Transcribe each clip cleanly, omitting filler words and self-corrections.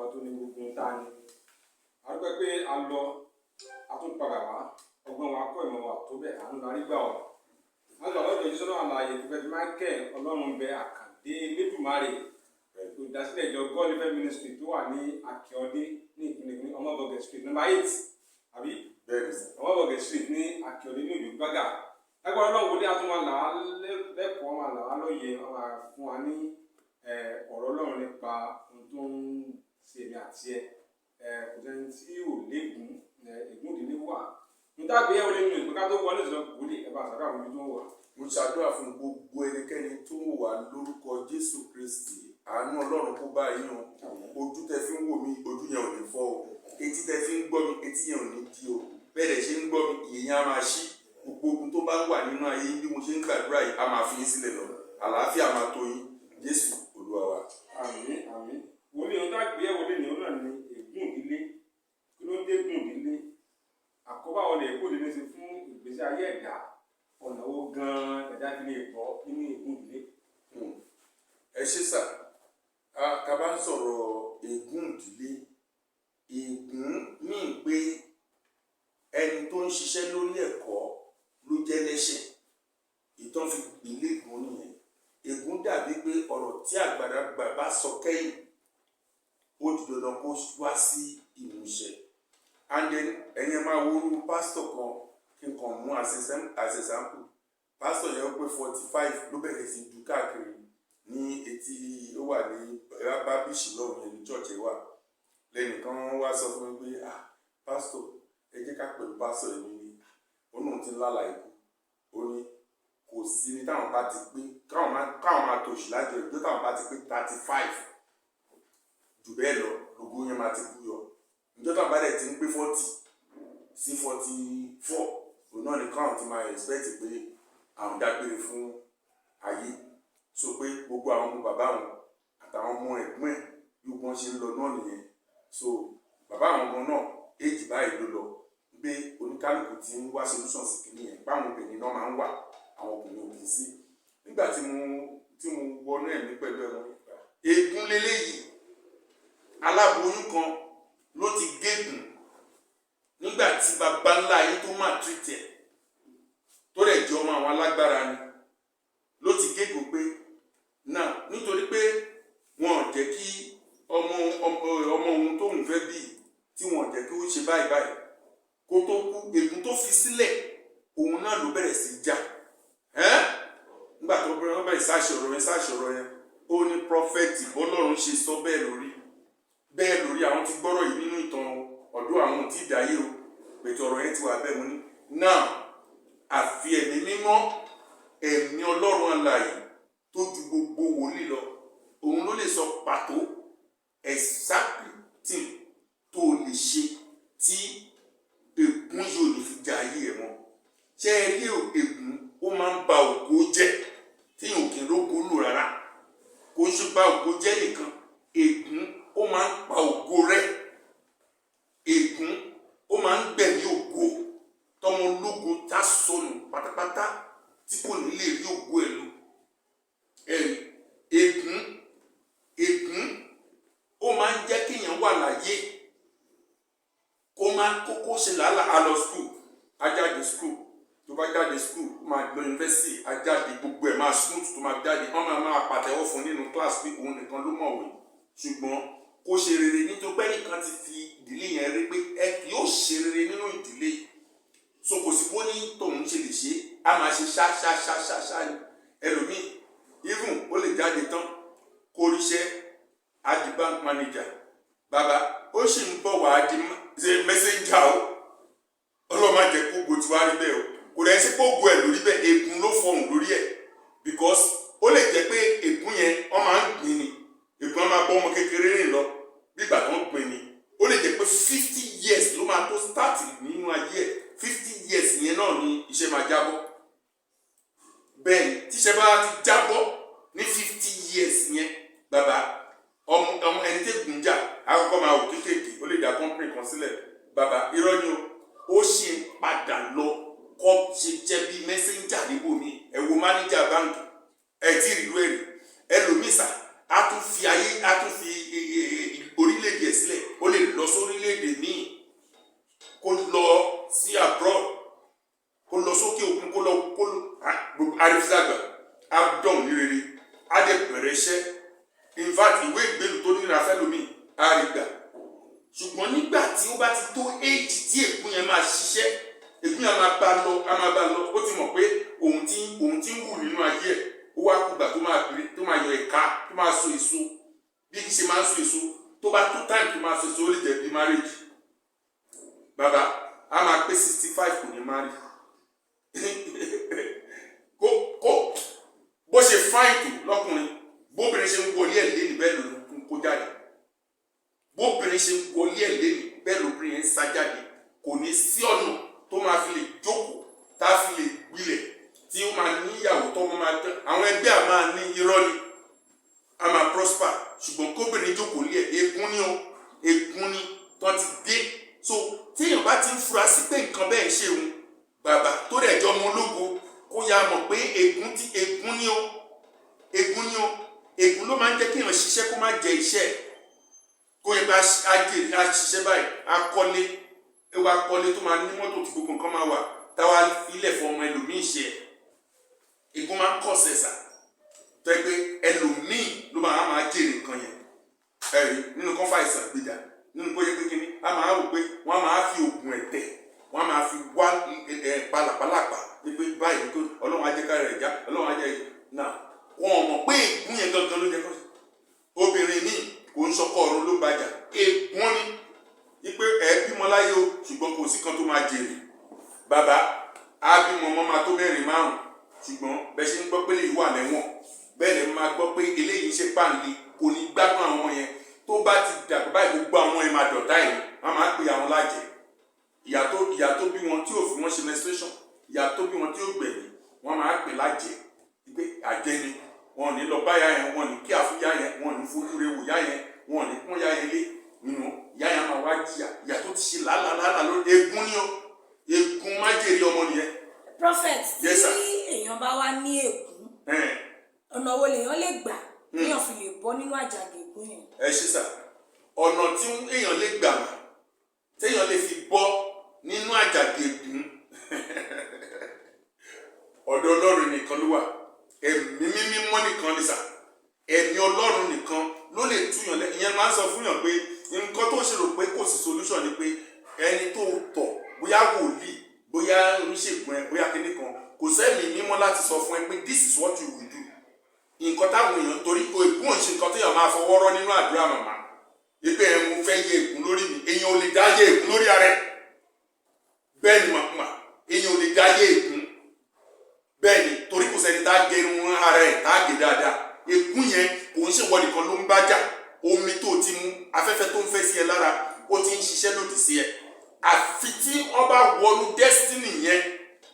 ọba tó ní gbogbo tá a ní. A dúpẹ́ pé a lọ a tún padà wá ọgbọ́n wa kọ́ ìmọ̀ wa tó bẹ́ẹ̀ àánú la rí gbà ọ́. A lọ lọ́dọ̀ yìí sọ́nà àlàyé Prophet Michael Olorunbé Àkàndé Elédùmarè olùdásílẹ̀ ìjọ God Living Ministry tó wà ní Akíọdé ní ìpínlẹ̀ Ọmọbọ̀gẹ̀ Street No. 8 àbí Ọmọbọ̀gẹ̀ Street ní Akíọdé ní ìlú Gbágà. Lágbára Ọlọ́run wọlé a tún máa là á lẹ́kọ̀ọ́ máa là á lóye máa fún wa ní ọ̀rọ̀ Ọlọ́run nípa ohun tó ń ṣe èmi àti ẹ kò sẹ́ni tí ò léegun ègún ìdílé wà. Mo dágbé yẹ̀wò nínú ìgbé ká tó wọlé ìṣòro wòlé ẹ bá àṣàkà àwọn ibi tó wà. Mo ṣàdúrà fún gbogbo ẹnikẹ́ni tó ń wà lórúkọ Jésù Kristi. Àánú Ọlọ́run kó bá yín o. Ojú tẹ fi ń wò mí, ojú yẹn ò ní fọ́ o. Etí tẹ fi ń gbọ́ mi, etí yẹn ò ní di o. Bẹ́ẹ̀ ṣe ń gbọ́ mi, ìyẹn á máa ṣí. Gbogbo ogun tó bá wà nínú ayé bí mo ṣe ń gbàdúrà yìí á máa fi yín sílẹ̀ lọ. Àlàáfíà máa tó yín. Jésù Olúwa wa. Àmín àmín. Wòlé ohun dágbé yẹ̀wò lé ní òun náà ní ègún ìdílé. Kí ló dé ègún ìdílé? Àkóbá wọlé ègún ìdílé ṣe fún ìgbésí ayé ẹ̀dá. Ọ̀nà wo gan-an ẹ̀dá fi lè bọ́ nínú ègún ìdílé? Ẹ ṣé sà. Ká bá ń sọ̀rọ̀ ègún ìdílé. Ègún míì pé ẹni tó ń ṣiṣẹ́ lórí ẹ̀kọ́ ló jẹ́ lẹ́ṣẹ̀. Ìtàn fi ìlé ègún nìyẹn. Ègún dàbí pé ọ̀rọ̀ tí àgbàlagbà bá sọ kẹ́yìn ó di dandan kó wá sí ìmúṣẹ. And then ẹ̀yin máa wo irú pásítọ̀ kan kí n kàn mú as example. Pásítọ̀ yẹn ó pé 45 ló bẹ̀rẹ̀ sí dù káàkiri ní etí ó wà ní bábíṣì lọ́wọ́ yẹn ní church wà. Lẹ́nìkan wá sọ fún mi pé pásítọ̀ ẹ jẹ́ ká pẹ̀lú pásítọ̀ yẹn ní òun ti ń lálàá ikú. Ó ní kò sí ní táwọn bá ti pé káwọn máa tòṣì lájọ ìjọ táwọn bá ti pé 35 jù bẹ́ẹ̀ lọ lógo yẹn máa ti kú yọ. Ìjọ táwọn bá dẹ̀ ti ń pé 40 sí 44 òun náà ni káwọn ti máa expect pé àwọn dágbére fún ayé. So pé gbogbo àwọn ọmọ bàbá wọn àtàwọn ọmọ ẹ̀gbọ́n ẹ̀ yóò wọ́n ṣe ń lọ náà nìyẹn. So bàbá àwọn ọmọ náà éjì báyìí ló lọ gbé oníkálùkù tí ń wá solution sí kìíní yẹn báwọn obìnrin náà máa ń wà àwọn ọkùnrin òkè sí. Nígbà tí mo wọnú ẹ̀mí pẹ̀lú ẹ̀mọ́ ègún leléyìí aláboyún kan ló ti gégùn nígbà tí bàbá ńlá yìí tó máa treat ẹ̀ tó rẹ̀ jẹ́ ọmọ àwọn alágbára ni ló ti gégùn pé náà nítorí pé wọn ò jẹ́ kí ọmọ ohun tóun fẹ́ bí tí wọn ò jẹ́ kí ó ṣe báyìí kó tó kú ègún tó fi sílẹ̀ òun náà ló bẹ̀rẹ̀ sí jà nígbà tó bẹ̀rẹ̀ sáṣọ̀rọ̀ yẹn ó ní prọfẹ̀tì bọ́lọ́run ṣe sọ bẹ́ẹ̀ lórí àwọn ti gbọ́rọ̀ yìí nínú ìtàn ọ̀dọ́ àwọn tí ìdáyé o pẹ̀tù ọ̀rọ̀ yẹn ti wà bẹ́ẹ̀ mo ní náà àfi ẹ̀mí mímọ́ ẹ̀mí Ọlọ́run alààyè tó ju gbogbo wòlíì lọ òun ló lè sọ pàtó exactly tí tó lè ṣe tí ègún yóò lè fi ja ayé ẹ̀ mọ́. Ṣé ẹ rí ègún ó máa ń ba ògo jẹ́ tí yóò kí n lógo lò rárá kò ń ṣe ba ògo jẹ́ nìkan ègún ó máa ń pa ògo rẹ̀ ègún ó máa ń gbẹ̀mí ògo tọmọ ológo tá sọnù pátápátá tí kò ní lè rí ògo ẹ̀ lò. Ègún ó máa ń jẹ́ kéèyàn wà láyé kó ṣe làálàá lọ school ajáde school tó bá jáde school ó máa lọ university ajáde gbogbo ẹ̀ máa smooth tó máa jáde wọ́n máa pàtẹ́wọ́ fún nínú class pé òun nìkan ló mọ̀wé ṣùgbọ́n kó ṣe rere nítorí pé nìkan ti fi ìdílé yẹn rí pé ẹ yóò ṣe rere nínú ìdílé so kò sí bó ní tòun ṣe lè ṣe á máa ṣe ṣáṣáṣáṣá ni ẹlòmíì even ó lè jáde tán kó ríṣẹ́ á di bank manager bàbá ó sì ń bọ̀ wá di messenger o ọlọ́mọ jẹ́ kó gbò tí wá rí bẹ́ẹ̀ o kò dẹ̀ sí kó gbò ẹ̀ lórí bẹ́ẹ̀ ègún ló fọhùn lórí ẹ̀ because ó lè jẹ́ pé ègún yẹn wọ́n máa ń gbìn ni ègún máa bọ́ ọmọ kékeré rìn lọ bí ìgbà tó ń gbìn ni ó lè jẹ́ pé 50 years ló máa tó start nínú ayé ẹ̀ 50 years yẹn náà ni iṣẹ́ máa jábọ́ bẹ́ẹ̀ ni tíṣẹ́ bá ti jábọ́ ní 50 years yẹn bàbá ọmọ ẹni tẹ́gùn jà àkọ́kọ́ máa wò kéékèèké ó lè dá company kan sílẹ̀ bàbá irọ́ ni ó ṣe padà lọ kọ́ ṣe jẹ́ bí messenger níbò mi ẹ wo manager báńkì ẹ tí ìlú ẹ̀rí ẹlòmísà á tún fi orílẹ̀-èdè bá ti tó age tí ègún yẹn máa ṣiṣẹ́, ègún yẹn máa bá lọ ó ti mọ̀ pé òun ti ń wù nínú ayé ẹ̀, ó wá kúgbà tó máa yọ ẹ̀ka tó máa so èso bí kì í ṣe máa ń so èso tó bá tó time tó máa so èso ó lè jẹ́ bí marriage. Bàbá a máa pé 65 kò ní marry kó bó ṣe fáìn tó lọ́kùnrin bóbìnrin ṣe ń wọlé ẹ̀ lé ní bẹ́ẹ̀ ló ń kó jáde, bóbìnrin ṣe ń wọlé ẹ̀ lé ní bẹ́ẹ̀ lóbìnrin yẹn ń sá jáde. Kò ní sí ọ̀nà tó máa fi lè jókòó tá a fi lè gbilẹ̀ tí ó máa ní ìyàwó tó máa tán. Àwọn ẹgbẹ́ a máa ní irọ́ ni a máa prosper, ṣùgbọ́n kóbìnrin jókòó lé ẹ̀ ègún ni tó ti dé. So tí èèyàn bá ti ń fura sí pé nǹkan bẹ́ẹ̀ ń ṣe òun, bàbá tó rẹ̀ jọ ọmọ ológo kó yá mọ̀ pé ègún ni ó ègún ló máa ń jẹ́ kí èèyàn ṣiṣẹ́ kó má jẹ iṣẹ́ kó yẹ pé a ṣiṣẹ́ báyìí akọ́lé tó máa ní mọ́tò tí gbogbo nǹkan máa wà táwa filẹ̀ fún ọmọ ẹlòmíì ṣe ègún máa ń kọ̀ sẹ̀sà tó yẹ pé ẹlòmíì ló máa jèrè nǹkan yẹn ẹ̀rí nínú kan fàìsàn gbèjà nínú kó yẹ pé kíní a máa rò pé wọ́n á máa fi oògùn ẹ̀tẹ̀ wọ́n á máa fi wá pàlàpàlàpà pé báyìí kó ọlọ́run ajẹ́ká rẹ̀ já ọlọ́run ajẹ́ náà wọ́n mọ̀ pé ègún yẹn gangan ló jẹ́ kọ́ obìnrin míì kò ń sọkọ ọ̀run ló bàjá ègún ni wípé ẹ bímọ láyé o ṣùgbọ́n kò sí kan tó máa jèrè. Bàbá á bímọ ọmọ máa tó 4-5 ṣùgbọ́n bẹ́ẹ̀ ṣe ń gbọ́ pé eléyìí wà lẹ́wọ̀n bẹ́ẹ̀ lè máa gbọ́ pé eléyìí ṣe pàǹlẹ̀ kò ní gbádùn àwọn yẹn tó bá ti dàgbà báyìí gbogbo àwọn ẹ̀ máa dọ̀tá ẹ̀ wọ́n máa pè àwọn lájẹ̀. Ìyá tó bí wọn tí ò fi wọ́n ṣe menstruation, ìyá tó bí wọn tí ò gbẹ̀yìn wọ́n máa pè lájẹ̀ pé àjẹ́ ni wọn ò ní lọ bá yá yẹn, wọn ò ní kí àfúyá yẹn, wọn ò ní fojú rẹ̀ wò yá yẹn, wọn ò ní pọ́n yá yẹn lé nínú ìyá yẹn máa wá jìyà ìyá tó ti ṣe làálàá lórí ègún ni ó ègún májèrè ọmọ nìyẹn. Prophet, tí èèyàn bá wá ní ègún ọ̀nà wo lèèyàn lè gbà téèyàn fi lè bọ́ nínú àjàgà ègún yẹn? Ẹ ṣe sà, ọ̀nà tí èèyàn lè gbà téèyàn lè fi bọ́ nínú àjàgà ègún ọ̀dọ̀ Ọlọ́run nìkan ló wà, ẹ̀mí mímọ́ nìkan ni sà, ẹ̀mí Ọlọ́run nìkan ló lè túyàn lẹ́. Ìyẹn máa ń sọ fún yàn pé nǹkan tó ṣe rò pé kò sí solution ni pé ẹni tó tọ̀ bóyá wòlíì bóyá oníṣègùn ẹ bóyá kíní kan kò sẹ́mi mímọ́ láti sọ fún ẹ pé this is what you will do. Nǹkan táwọn èèyàn torí ègún ò ń ṣe nǹkan téèyàn máa fọwọ́ rọ́ nínú àdúrà màmá wípé ẹ mo fẹ́ yẹ ègún lórí mi, èèyàn ò lè dá yẹ ègún lórí ara ẹ. Bẹ́ẹ̀ ni màmá èèyàn ò lè dá yẹ ègún, bẹ́ẹ̀ ni torí kò sẹ́ni tá a gé irun ara ẹ̀ tá a gé dáadáa. Ègún yẹn kò ń ṣèwọ nìkan ló ń bá jà, omi tó ti mu afẹ́fẹ́ tó ń fẹ́ sí ẹ lára ó ti ń ṣiṣẹ́ lòdì sí ẹ. Àfi tí wọ́n bá wọnú destiny yẹn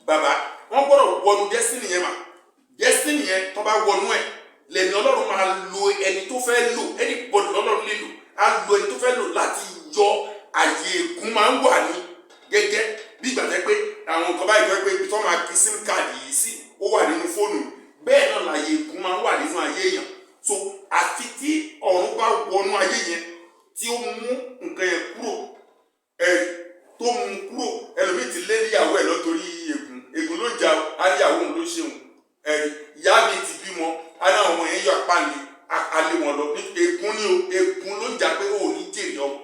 bàbá wọ́n gbọ́dọ̀ wọnú destiny yẹn mà destiny yẹn tó bá wọnú ẹ̀ lẹ́ni Ọlọ́run máa lo ẹni tó fẹ́ lò ẹni bọ́dù Ọlọ́run lè lò á lo ẹni tó fẹ́ lò láti yọ àyè ègún máa ń wà ní gẹ́gẹ́ bí ìgbà tẹ́ pé àwọn nǹkan báyìí fẹ́ pé ibi tó máa kí sim káàdì yìí sí ó wà nínú fóònù bẹ́ẹ̀ náà láyè ègún máa ń wà nínú ayé èèyàn. So àfi tí ọ̀run bá wọnú ayé yẹn tí ó mú nǹkan yẹn kúrò tó mú kúrò ẹlòmíì ti lé níyàwó ẹ̀ lọ́tọ́rí ègún ló jà áyàwó òun ló ṣeun ìyá mi ti bímọ áná ọmọ yẹn yọ àpáǹlé alẹ́ wọn lọ ní ègún ni o ègún ló jà pé ó ní jèrè ọmọ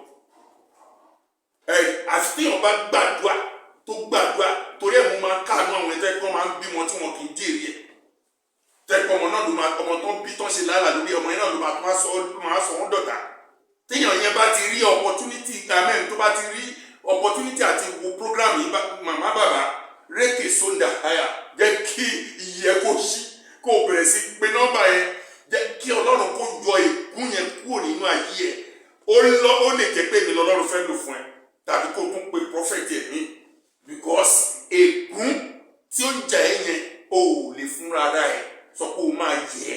àfi tí èèyàn bá gbàdúrà tó gbàdúrà torí ẹ̀ mo máa káàánú àwọn ẹ̀jẹ̀ pé wọ́n máa ń bímọ tí wọn kì í jèrè ẹ̀ tẹ́pọ̀ ọmọ náà ló máa ọmọ tó ń bí tán ṣe lálà lórí ọmọ yẹn náà ló máa sọ wọ́n dọ̀tà. Téèyàn yẹn bá ti rí opportunity amen tó bá ti rí opportunity àti wo program yìí màmá bàbá rékè sóńdà àyà jẹ́ kí ìyẹ́ kó ṣí kó bẹ̀rẹ̀ sí pé nọ́mbà yẹn jẹ́ kí Ọlọ́run kó yọ ègún yẹn kúrò nínú ayé ẹ̀. Ó lè jẹ́ pé èmi lọ́lọ́run fẹ́ lò fún ẹ tàbí kó tún pe prophet ẹ̀ mí because ègún tí ó ń jà ẹ́ yẹn ò lè fúnra rà ẹ̀ sọ pé o máa yẹ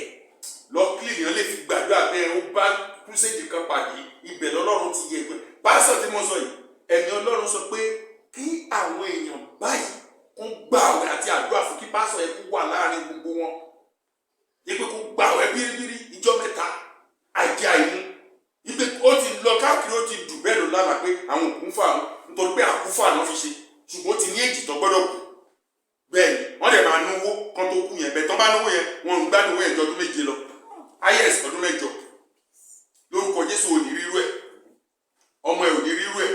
lọ́kìlì yẹn lè fi gbàdúrà pé ó bá kúrúsèjì kan pàdé ibẹ̀ lọ́lọ́run ti yẹ pé pásítọ̀ tí mo sọ yìí ẹ̀mí Ọlọ́run sọ pé kí àwọn èèyàn báyìí kún gbààwẹ̀ àti àdúrà fún kí pásítọ̀ yẹn kó wà láàrin gbogbo wọn ipe kó gbààwẹ̀ bíríbírí ìjọ mẹ́ta àjẹ àìmú ipe ó ti lọ káàkiri ó ti dù bẹ́ẹ̀ ló lálàá pé àwọn òkú ń fà wọn nítorí pé àkúfà náà fi ṣe ṣùgbọ́n ó ti ní èjì tó gbọ́dọ̀ kù bẹ́ẹ̀ni wọ́n dẹ̀ máa náwó kan tó kú yẹn bẹ́ẹ̀ tó bá náwó yẹn wọn ń gbádùn yẹn jọ ọdún 7 lọ is ọdún 8 lórúkọ Jésù ò ní rírú ẹ̀ ọmọ ẹ̀ ò ní rírú ẹ̀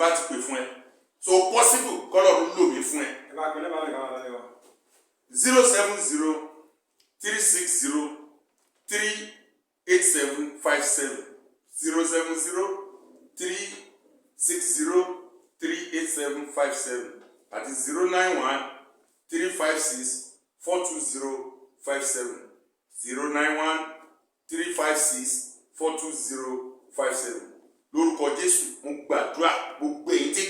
bá ti pè fún ẹ so possible kọ́lọ́run lò mí fún ẹ. ẹ bá pè lẹ́bàá nìkan wà lẹ́yìn wa. 070-360-38757 070-360-38757 àti 091-356-42057 091-356-42057 lórúkọ Jésù mo gbàdúrà gbogbo èyí tí